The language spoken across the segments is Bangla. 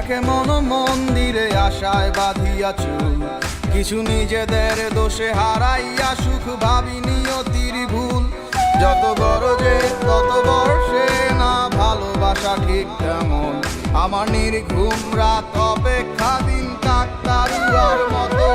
থাকে মন মন্দিরে আশায় বাঁধিয়া চুল, কিছু নিজেদের দোষে হারাইয়া সুখ ভাবি নিয়তির ভুল। যত গরজে তত বর্ষে না ভালোবাসা ঠিক তেমন, আমার নির্ঘুম রাত অপেক্ষা দিন কাকতারুয়ার মতো।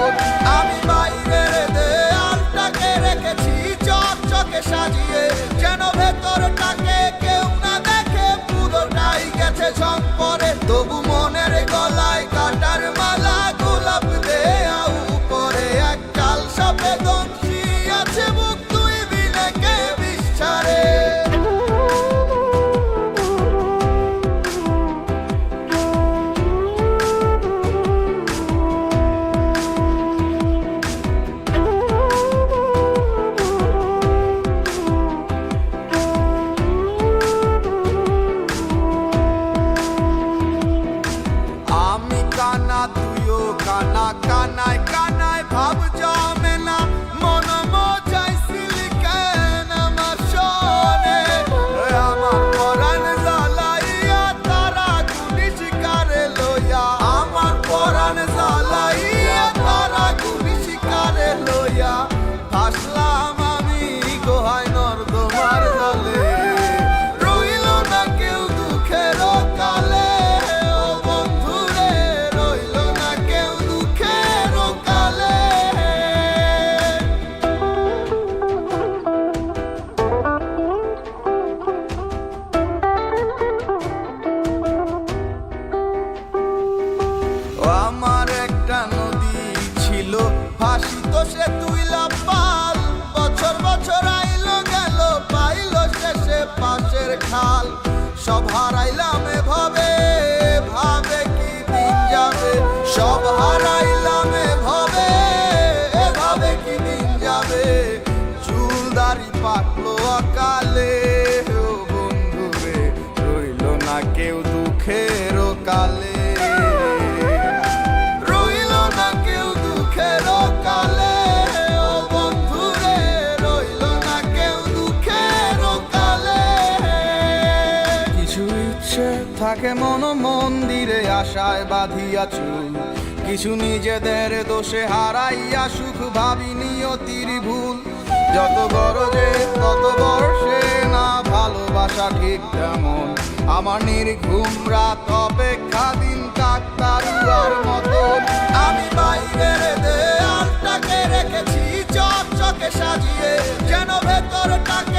আমি বাইরের দেয়ালটাকে রেখেছি চকচকে সাজিয়ে, যেন ভেতরটাকে কেউ না দেখে পুরোটাই গেছে ঝং পরে। তবু মনের গলায় কাটার মালা গোলাপ দেয়া উপরে, এক কাল সাপে দংশী আছে মুখ তুই বিনে কে বিস্তারে। কানা তুইও কানা, কানায় কানায় ভাব জমে না, মন মজাইছিলি কেন আমার শোনে। আমার পরাণ জ্বালাইয়া তারা গুনি শিকারে লইয়া, আমার পরাণ জ্বালাইয়া তারা গুনি শিকারে লইয়া। ভাসলাম আমি গোহায় নর্দমার জলে, রইল না কেউ দুঃখের কালে। আমার একটা নদী ছিল ভাসিত সে তুইলা পাল, বছর বছর আইলো গেল পাইল শেষে পাশের খাল। সব হারাইলাম এভাবে ভাবে কি দিন যাবে, সব হারাইলাম এভাবে কি দিন যাবে। চুল দাড়ি পাকলো অকালে, ও বন্ধু রে রইল না কেউ দুঃখের কালে। থাকে মন মন্দিরে আশায় বাঁধিয়া চুল, কিছু নিজেদের দোষে হারাইয়া সুখ ভাবি নিয়তির ভুল। যত গরজে তত বর্ষে না ভালোবাসা ঠিক তেমন, আমার নির্ঘুম রাত অপেক্ষা দিন কাকতারুয়ার মতো। আমি বাইরের দেয়ালটাকে রেখেছি চকচকে সাজিয়ে, যেন ভেতরটাকে